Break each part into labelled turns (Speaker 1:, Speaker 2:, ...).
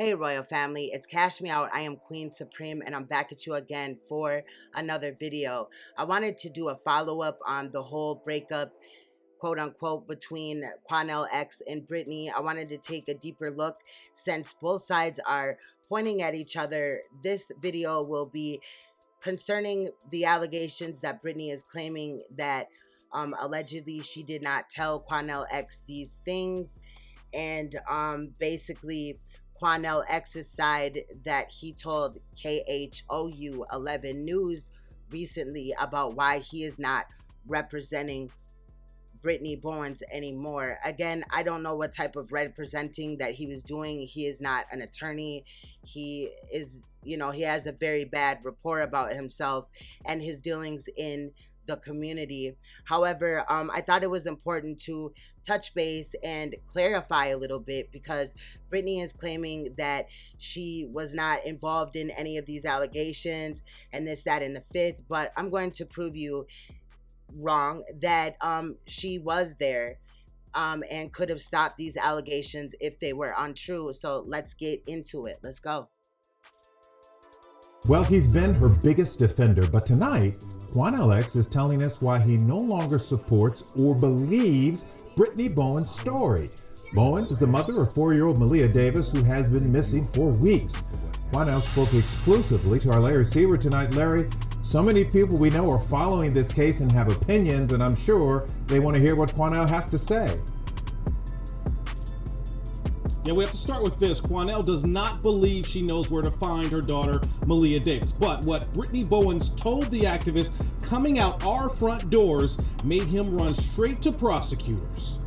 Speaker 1: Hey Royal Family, it's Cash Me Out. I am Queen Supreme and I'm back at you again for another video. I wanted to do a follow-up on the whole breakup, quote unquote, between Quon LX and Brittany. I wanted to take a deeper look since both sides are pointing at each other. This video will be concerning the allegations that Brittany is claiming that allegedly she did not tell Quon LX these things, and basically Quon LX's side that he told KHOU 11 News recently about why he is not representing Brittany Bowens anymore. Again, I don't know what type of representing that he was doing. He is not an attorney. He is, he has a very bad rapport about himself and his dealings in the community. However, I thought it was important to touch base and clarify a little bit, because Brittany is claiming that she was not involved in any of these allegations and this, that, and the fifth, but I'm going to prove you wrong, that she was there and could have stopped these allegations if they were untrue. So let's get into it. Let's go.
Speaker 2: Well, he's been her biggest defender, but tonight, Quon LX is telling us why he no longer supports or believes Brittany Bowens' story. Bowens is the mother of 4-year-old Maleah Davis, who has been missing for weeks. Quanell spoke exclusively to our Larry Seaver tonight. Larry, so many people we know are following this case and have opinions, and I'm sure they want to hear what Quanell has to say.
Speaker 3: Yeah, we have to start with this. Quanell does not believe she knows where to find her daughter, Maleah Davis. But what Brittany Bowens told the activist coming out our front doors made him run straight to prosecutors.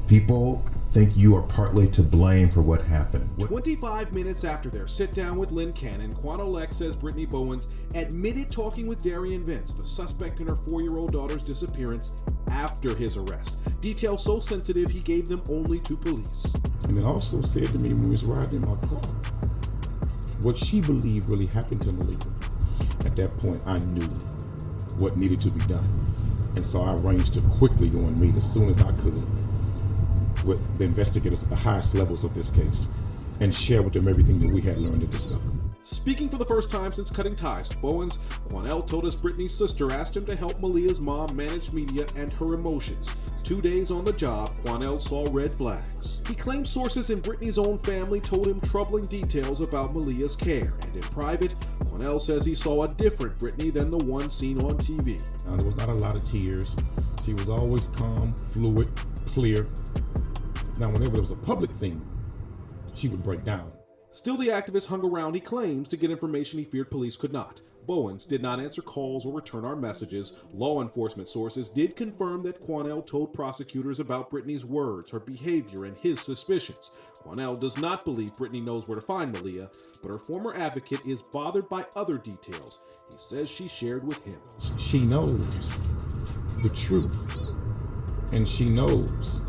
Speaker 2: People think you are partly to blame for what happened.
Speaker 3: 25 minutes after their sit-down with Lynn Cannon, Quon LX says Brittany Bowens admitted talking with Darian Vince, the suspect in her 4-year-old daughter's disappearance, after his arrest. Details so sensitive he gave them only to police.
Speaker 4: And it also said to me when we was riding in my car, what she believed really happened to Maleah. At that point, I knew what needed to be done. And so I arranged to quickly go and meet as soon as I could with the investigators at the highest levels of this case and share with them everything that we had learned and discovered.
Speaker 3: Speaking for the first time since cutting ties to Bowens, Quanell told us Brittany's sister asked him to help Maleah's mom manage media and her emotions. 2 days on the job, Quanell saw red flags. He claimed sources in Brittany's own family told him troubling details about Maleah's care, and in private, Quanell says he saw a different Brittany than the one seen on TV.
Speaker 4: There was not a lot of tears. She was always calm, fluid, clear. Now, whenever there was a public thing, she would break down.
Speaker 3: Still, the activist hung around, he claims, to get information he feared police could not. Bowens did not answer calls or return our messages. Law enforcement sources did confirm that Quanell told prosecutors about Brittany's words, her behavior, and his suspicions. Quanell does not believe Brittany knows where to find Maleah, but her former advocate is bothered by other details he says she shared with him.
Speaker 4: She knows the truth, and she knows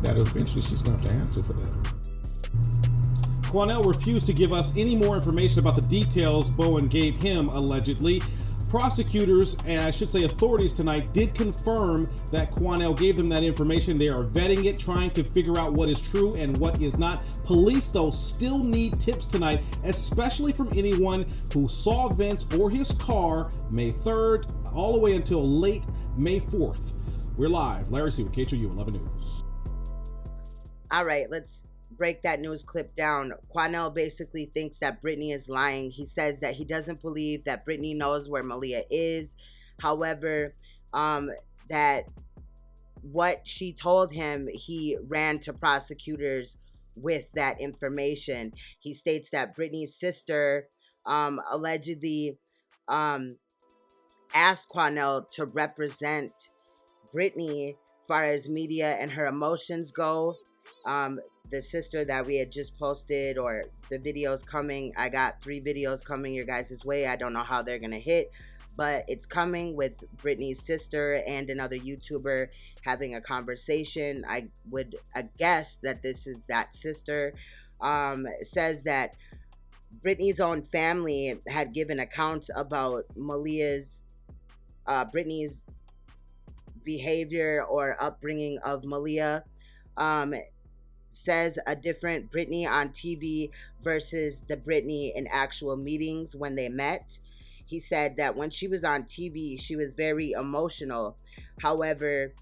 Speaker 4: that eventually she's going to have to answer for that.
Speaker 3: Quanell refused to give us any more information about the details Bowen gave him, allegedly. Prosecutors, and I should say authorities tonight, did confirm that Quanell gave them that information. They are vetting it, trying to figure out what is true and what is not. Police, though, still need tips tonight, especially from anyone who saw Vince or his car May 3rd, all the way until late May 4th. We're live. Larry Seaver, KHOU 11 News.
Speaker 1: All right, let's break that news clip down. Quanell basically thinks that Brittany is lying. He says that he doesn't believe that Brittany knows where Maleah is. However, that what she told him, he ran to prosecutors with that information. He states that Brittany's sister allegedly asked Quanell to represent Brittany as far as media and her emotions go. The sister that we had just posted, or the videos coming, I got 3 videos coming your guys' way. I don't know how they're gonna hit, but it's coming with Brittany's sister and another YouTuber having a conversation. I would guess that this is that sister. It says that Brittany's own family had given accounts about Brittany's behavior or upbringing of Maleah. says a different Brittany on TV versus the Brittany in actual meetings when they met. He said that when she was on TV, she was very emotional. However,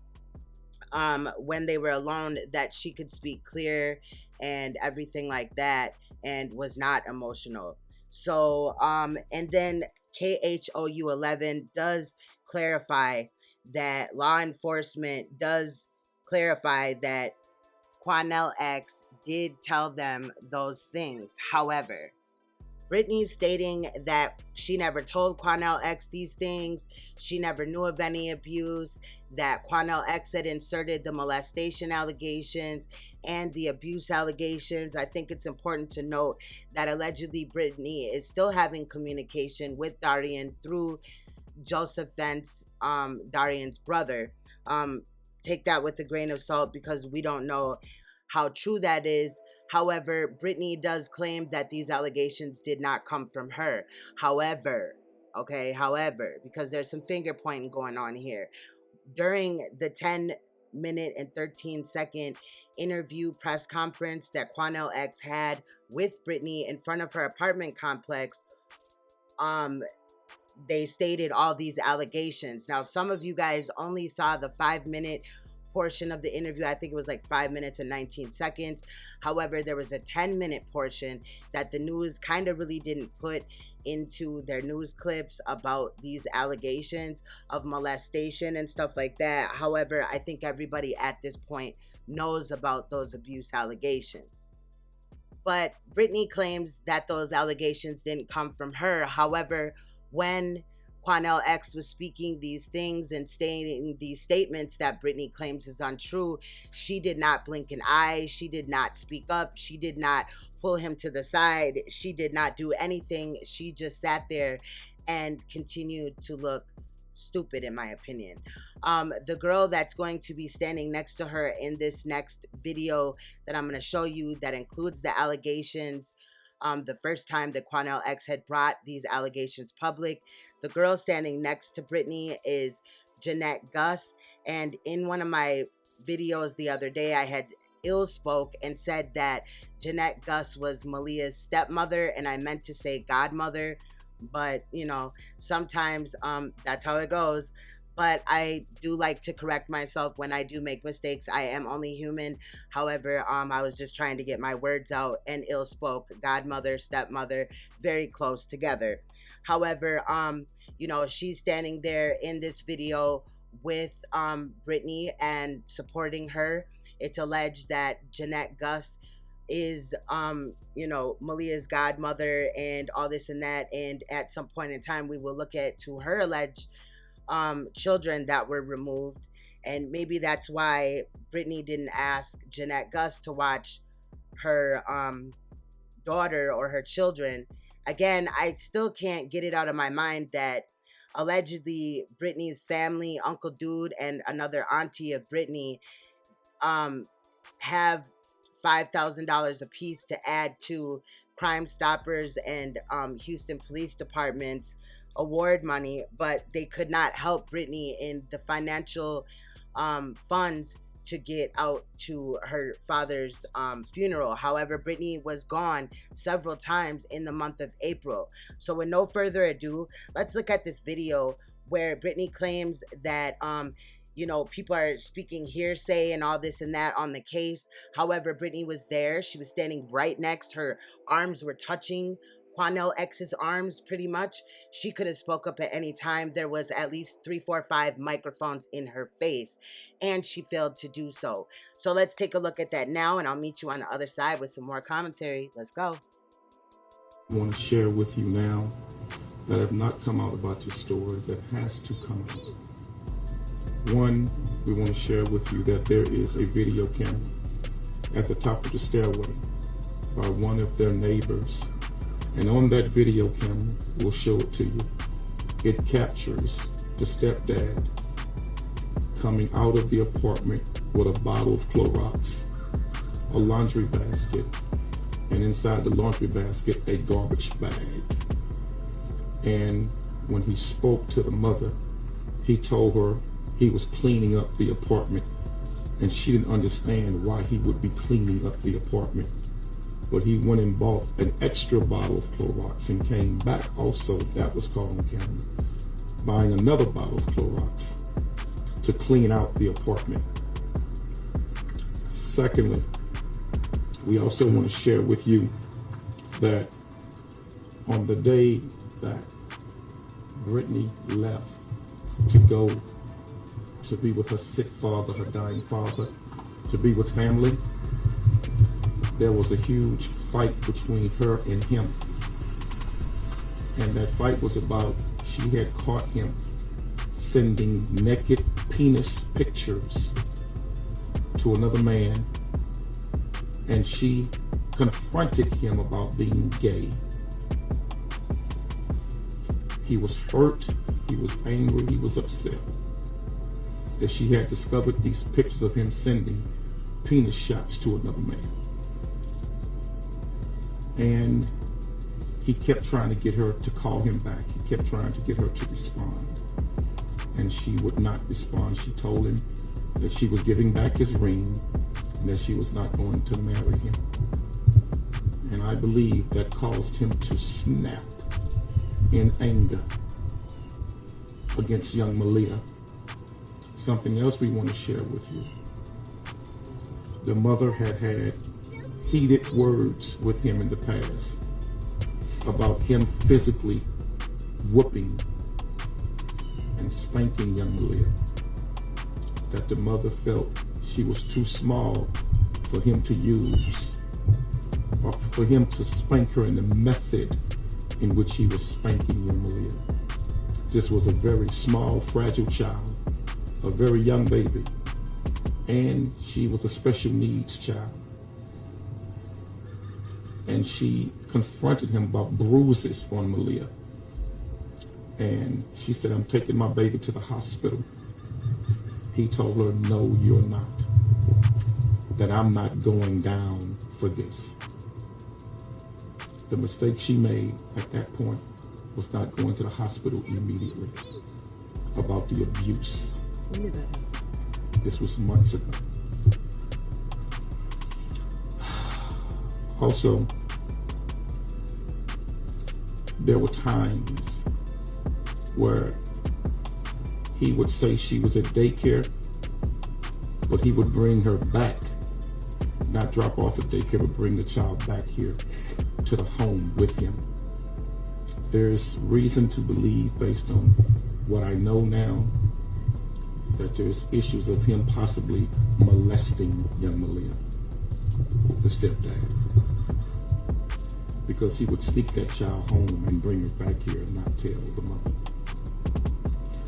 Speaker 1: when they were alone, that she could speak clear and everything like that, and was not emotional. So, and then KHOU 11 does clarify that law enforcement does clarify that Quon LX did tell them those things. However, Brittany's stating that she never told Quon LX these things. She never knew of any abuse, that Quon LX had inserted the molestation allegations and the abuse allegations. I think it's important to note that allegedly Brittany is still having communication with Darian through Joseph Vance, Darian's brother. Take that with a grain of salt because we don't know how true that is. However, Brittany does claim that these allegations did not come from her. However, because there's some finger pointing going on here. During the 10-minute and 13-second interview press conference that Quon LX had with Brittany in front of her apartment complex, they stated all these allegations. Now, some of you guys only saw the 5-minute portion of the interview. I think it was like 5 minutes and 19 seconds. However, there was a 10-minute portion that the news kind of really didn't put into their news clips about these allegations of molestation and stuff like that. However, I think everybody at this point knows about those abuse allegations. But Brittany claims that those allegations didn't come from her. However, when Quon LX was speaking these things and stating these statements that Brittany claims is untrue, she did not blink an eye. She did not speak up. She did not pull him to the side. She did not do anything. She just sat there and continued to look stupid, in my opinion. The girl that's going to be standing next to her in this next video that I'm going to show you, that includes the allegations, the first time that Quon LX had brought these allegations public. The girl standing next to Brittany is Jeanette Gus. And in one of my videos the other day, I had ill spoke and said that Jeanette Gus was Maleah's stepmother, and I meant to say godmother. But, you know, sometimes that's how it goes. But I do like to correct myself when I do make mistakes. I am only human. However, I was just trying to get my words out and ill spoke. Godmother, stepmother, very close together. However, you know, she's standing there in this video with Brittany and supporting her. It's alleged that Jeanette Gus is, you know, Maleah's godmother and all this and that. And at some point in time, we will look at to her alleged children that were removed, and maybe that's why Brittany didn't ask Jeanette Gus to watch her daughter or her children. Again, I still can't get it out of my mind that allegedly Brittany's family, Uncle Dude and another auntie of Brittany, have $5,000 apiece to add to Crime Stoppers and Houston Police Department's award money, but they could not help Brittany in the financial funds to get out to her father's funeral. However, Brittany was gone several times in the month of April. So with no further ado, let's look at this video where Brittany claims that you know, people are speaking hearsay and all this and that on the case. However, Brittany was there. She was standing right next. Her arms were touching Quon LX's arms pretty much. She could have spoke up at any time. There was at least 3, 4, 5 microphones in her face, and she failed to do so. So let's take a look at that now, and I'll meet you on the other side with some more commentary. Let's go.
Speaker 4: I want to share with you now that have not come out about your story that has to come out. One, we want to share with you that there is a video camera at the top of the stairway by one of their neighbors. And on that video camera, we'll show it to you. It captures the stepdad coming out of the apartment with a bottle of Clorox, a laundry basket, and inside the laundry basket, a garbage bag. And when he spoke to the mother, he told her he was cleaning up the apartment and she didn't understand why he would be cleaning up the apartment. But he went and bought an extra bottle of Clorox and came back also, that was caught on camera, buying another bottle of Clorox to clean out the apartment. Secondly, we also want to share with you that on the day that Brittany left to go to be with her sick father, her dying father, to be with family, there was a huge fight between her and him. And that fight was about, she had caught him sending naked penis pictures to another man, and she confronted him about being gay. He was hurt, he was angry, he was upset that she had discovered these pictures of him sending penis shots to another man. And he kept trying to get her to call him back. He kept trying to get her to respond. And she would not respond. She told him that she was giving back his ring and that she was not going to marry him. And I believe that caused him to snap in anger against young Maleah. Something else we want to share with you. The mother had heated words with him in the past about him physically whooping and spanking young Maleah. That the mother felt she was too small for him to use, or for him to spank her in the method in which he was spanking young Maleah. This was a very small, fragile child, a very young baby, and she was a special needs child. And she confronted him about bruises on Maleah. And she said, "I'm taking my baby to the hospital." He told her, "No, you're not. That I'm not going down for this." The mistake she made at that point was not going to the hospital immediately about the abuse.
Speaker 5: When did that happen?
Speaker 4: This was months ago. Also, there were times where he would say she was at daycare, but he would bring her back, not drop off at daycare, but bring the child back here to the home with him. There's reason to believe, based on what I know now, that there's issues of him possibly molesting young Maleah, the stepdad, because he would sneak that child home and bring her back here and not tell the mother.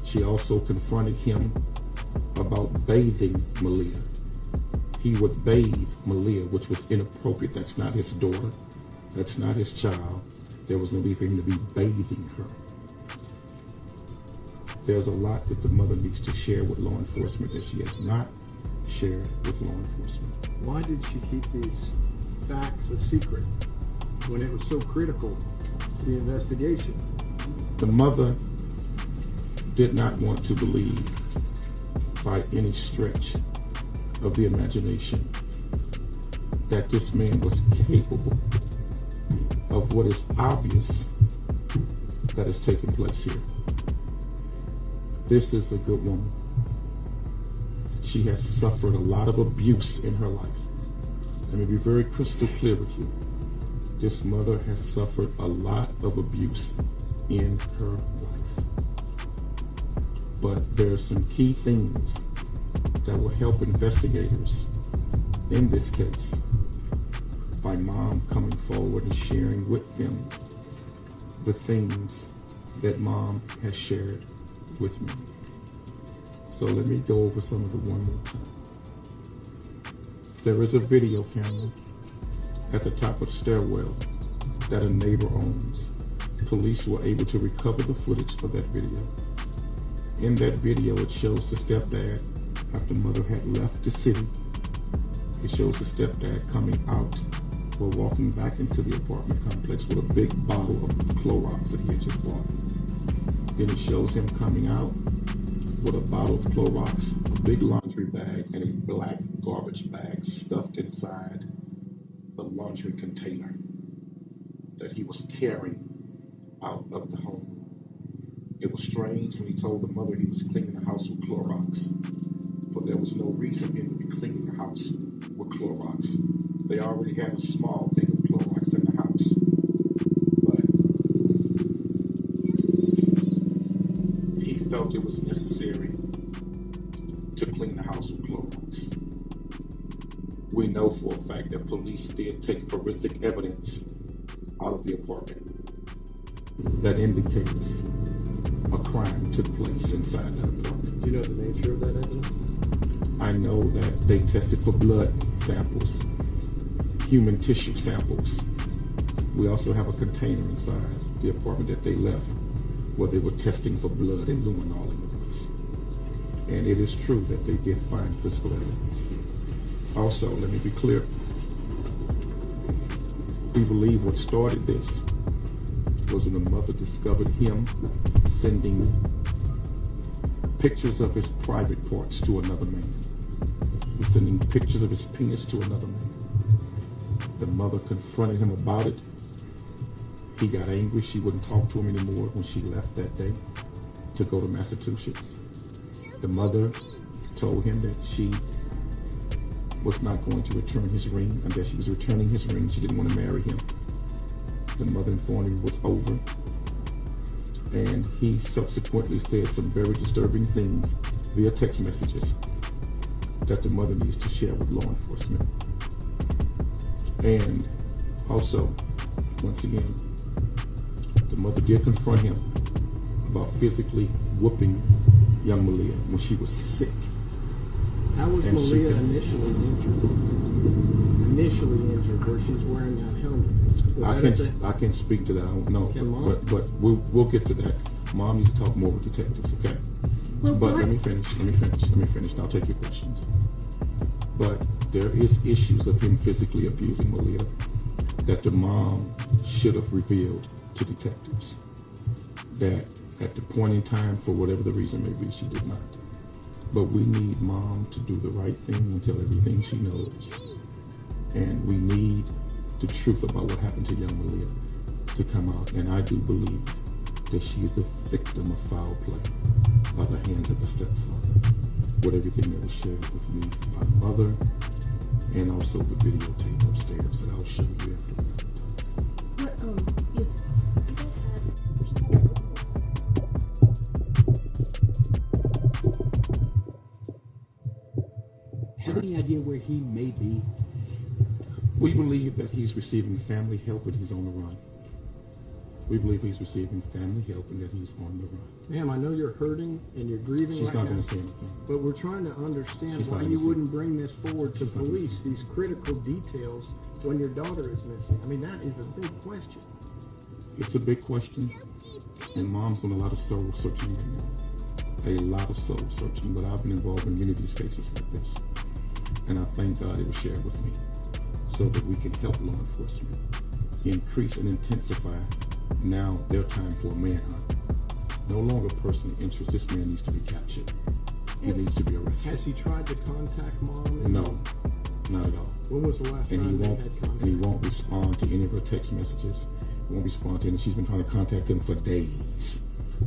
Speaker 4: She also confronted him about bathing Maleah. He would bathe Maleah, which was inappropriate. That's not his daughter. That's not his child. There was no need for him to be bathing her. There's a lot that the mother needs to share with law enforcement that she has not shared with law enforcement.
Speaker 5: Why did she keep these facts a secret when it was so critical to the investigation?
Speaker 4: The mother did not want to believe by any stretch of the imagination that this man was capable of what is obvious that has taken place here. This is a good woman. She has suffered a lot of abuse in her life. Let me be very crystal clear with you. This mother has suffered a lot of abuse in her life. But there are some key things that will help investigators in this case by mom coming forward and sharing with them the things that mom has shared with me. So let me go over some of it one more time. There is a video camera at the top of the stairwell that a neighbor owns. Police were able to recover the footage of that video. In that video, it shows the stepdad, after mother had left the city, it shows the stepdad coming out or walking back into the apartment complex with a big bottle of Clorox that he had just bought. Then it shows him coming out with a bottle of Clorox, a big laundry bag, and a black garbage bag stuffed inside the laundry container that he was carrying out of the home. It was strange when he told the mother he was cleaning the house with Clorox, for there was no reason for him to be cleaning the house with Clorox. They already had a small thing of Clorox in the house. But he felt it was necessary to clean the house with Clorox. We know for a fact that police did take forensic evidence out of the apartment that indicates a crime took place inside that apartment.
Speaker 5: Do you know the nature of that evidence?
Speaker 4: I know that they tested for blood samples, human tissue samples. We also have a container inside the apartment that they left where they were testing for blood and luminol in the place. And it is true that they did find physical evidence. Also, let me be clear. We believe what started this was when the mother discovered him sending pictures of his private parts to another man. He was sending pictures of his penis to another man. The mother confronted him about it. He got angry. She wouldn't talk to him anymore when she left that day to go to Massachusetts. The mother told him that she was not going to return his ring, and that she was returning his ring. She didn't want to marry him. The mother informed him it was over. And he subsequently said some very disturbing things via text messages that the mother needs to share with law enforcement. And also, once again, the mother did confront him about physically whooping young Maleah when she was sick.
Speaker 5: How was Maleah initially injured, where she's wearing that helmet?
Speaker 4: I can't speak to that. I don't know. But we'll get to that. Mom needs to talk more with detectives, okay? But let me finish. I'll take your questions. But there is issues of him physically abusing Maleah that the mom should have revealed to detectives. That at the point in time, for whatever the reason may be, she did not. But we need mom to do the right thing and tell everything she knows. And we need the truth about what happened to young Maleah to come out. And I do believe that she is the victim of foul play by the hands of the stepfather, with everything that was shared with me by mother, and also the videotape upstairs that I'll show you after.
Speaker 3: Have any idea where he may be?
Speaker 4: We believe that he's receiving family help and he's on the run. We believe he's receiving family help and that he's on the run.
Speaker 5: Ma'am, I know you're hurting and you're grieving.
Speaker 4: She's not going to say anything.
Speaker 5: But we're trying to understand why you wouldn't bring this forward to police, these critical details, when your daughter is missing. I mean, that is a big question.
Speaker 4: It's a big question. And mom's doing a lot of soul searching right now. A lot of soul searching. But I've been involved in many of these cases like this. And I thank God it was shared with me so that we can help law enforcement increase and intensify now their time for a manhunt. No longer personal interest. This man needs to be captured. He needs to be arrested.
Speaker 5: Has he tried to contact mom?
Speaker 4: No, not at all.
Speaker 5: When was the last time they had contact?
Speaker 4: And he won't respond to any of her text messages. He won't respond to any. She's been trying to contact him for days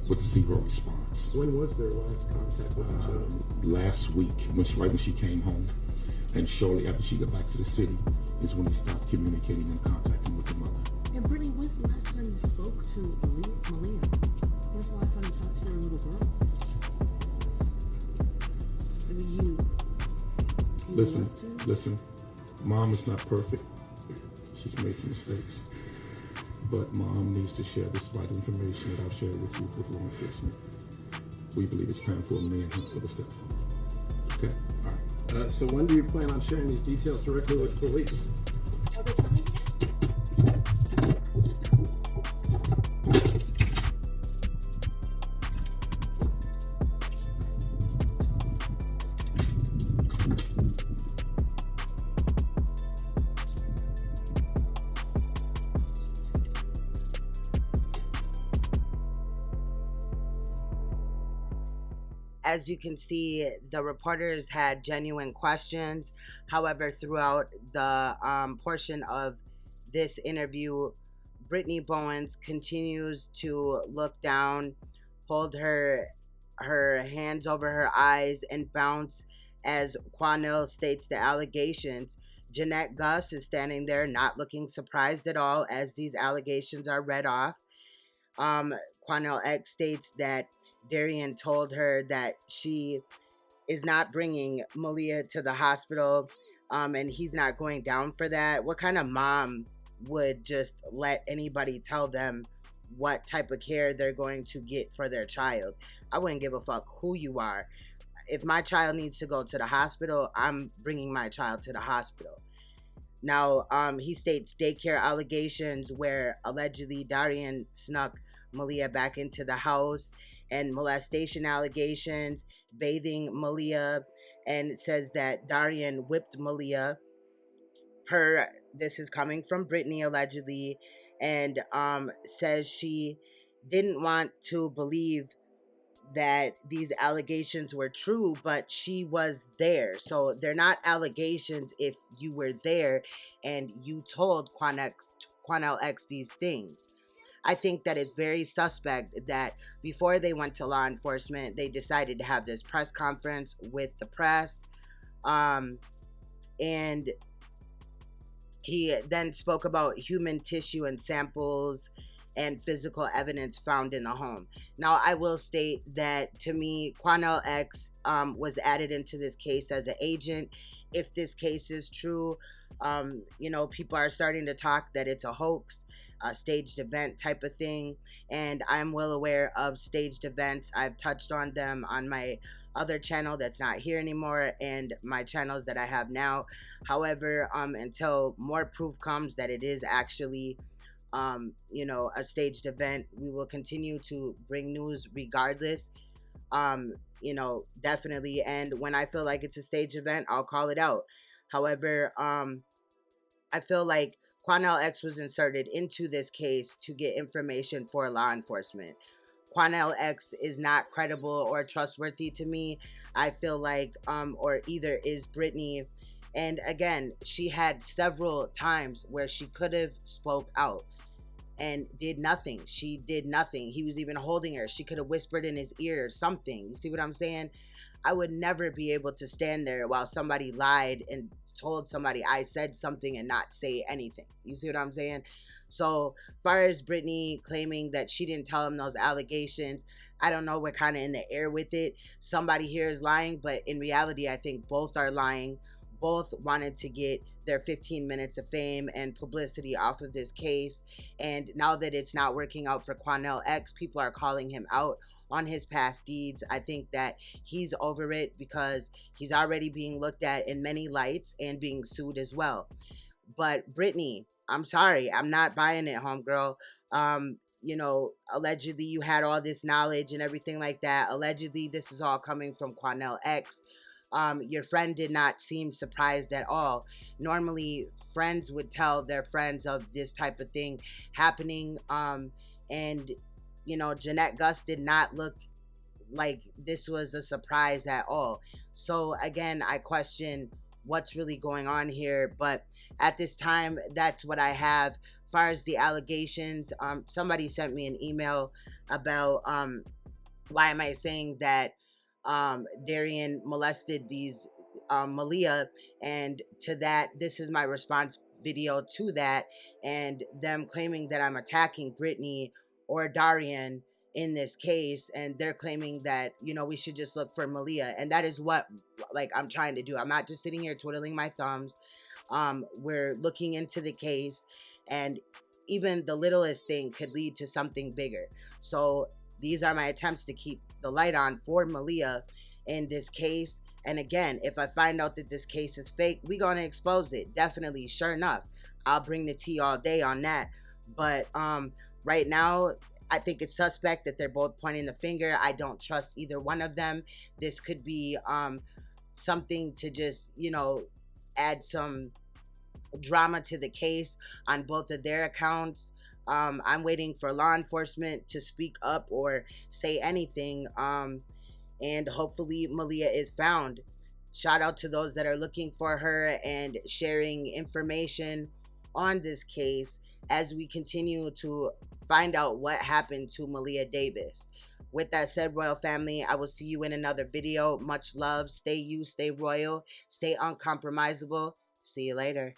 Speaker 4: with zero response.
Speaker 5: When was their last contact with each other?
Speaker 4: Last week, right when she came home. And shortly after she got back to the city is when he stopped communicating and contacting with the mother.
Speaker 6: And Brittany, when's the last time you spoke to Maleah? When's the last time you talked to your little girl? I mean,
Speaker 4: Listen. Mom is not perfect. She's made some mistakes. But mom needs to share this vital information that I've shared with you with law enforcement. We believe it's time for a manhunt for the stepfather. Okay? All right.
Speaker 5: So when do you plan on sharing these details directly with police?
Speaker 1: as you can see, the reporters had genuine questions. However, throughout the portion of this interview, Brittany Bowens continues to look down, hold her hands over her eyes, and bounce as Quanell states the allegations. Jeanette Gus is standing there not looking surprised at all as these allegations are read off. Quon LX states that Darian told her that she is not bringing Maleah to the hospital, and he's not going down for that. What kind of mom would just let anybody tell them what type of care they're going to get for their child? I wouldn't give a fuck who you are. If my child needs to go to the hospital, I'm bringing my child to the hospital. Now, he states daycare allegations where allegedly Darian snuck Maleah back into the house, and molestation allegations, bathing Maleah, and says that Darian whipped Maleah. This is coming from Brittany allegedly, and says she didn't want to believe that these allegations were true, but she was there. So they're not allegations if you were there and you told Quon LX these things. I think that it's very suspect that before they went to law enforcement, they decided to have this press conference with the press. And he then spoke about human tissue and samples and physical evidence found in the home. Now, I will state that to me, Quon LX was added into this case as an agent. If this case is true, people are starting to talk that it's a hoax, a staged event type of thing, and I'm well aware of staged events. I've touched on them on my other channel that's not here anymore and my channels that I have now. However, until more proof comes that it is actually a staged event, we will continue to bring news regardless. Definitely. And when I feel like it's a staged event, I'll call it out. However, I feel like Quon LX was inserted into this case to get information for law enforcement. Quon LX is not credible or trustworthy to me. I feel like, or either is Brittany. And again, she had several times where she could have spoke out and did nothing. She did nothing. He was even holding her. She could have whispered in his ear or something. You see what I'm saying? I would never be able to stand there while somebody lied and told somebody I said something and not say anything. You see what I'm saying? So, far as Brittany claiming that she didn't tell him those allegations, I don't know. We're kind of in the air with it. Somebody here is lying, but in reality, I think both are lying. Both wanted to get their 15 minutes of fame and publicity off of this case. And now that it's not working out for Quon LX, people are calling him out on his past deeds. I think that he's over it because he's already being looked at in many lights and being sued as well. But Brittany, I'm sorry, I'm not buying it, homegirl. Allegedly you had all this knowledge and everything like that. Allegedly this is all coming from Quon LX. Your friend did not seem surprised at all. Normally, friends would tell their friends of this type of thing happening. Jeanette Gus did not look like this was a surprise at all. So again, I question what's really going on here. But at this time, that's what I have. As far as the allegations, somebody sent me an email about why am I saying that Darian molested these Maleah, and to that, this is my response video to that, and them claiming that I'm attacking Brittany or Darian in this case, and they're claiming that we should just look for Maleah, and that is what I'm trying to do. I'm not just sitting here twiddling my thumbs. We're looking into the case, and even the littlest thing could lead to something bigger. So these are my attempts to keep the light on for Maleah in this case. And again, if I find out that this case is fake, we're going to expose it. Definitely, sure enough. I'll bring the tea all day on that. But right now, I think it's suspect that they're both pointing the finger. I don't trust either one of them. This could be something to just, add some drama to the case on both of their accounts. I'm waiting for law enforcement to speak up or say anything. and hopefully Maleah is found. Shout out to those that are looking for her and sharing information on this case as we continue to find out what happened to Maleah Davis. With that said, royal family, I will see you in another video. Much love. Stay you, stay royal, stay uncompromisable. See you later.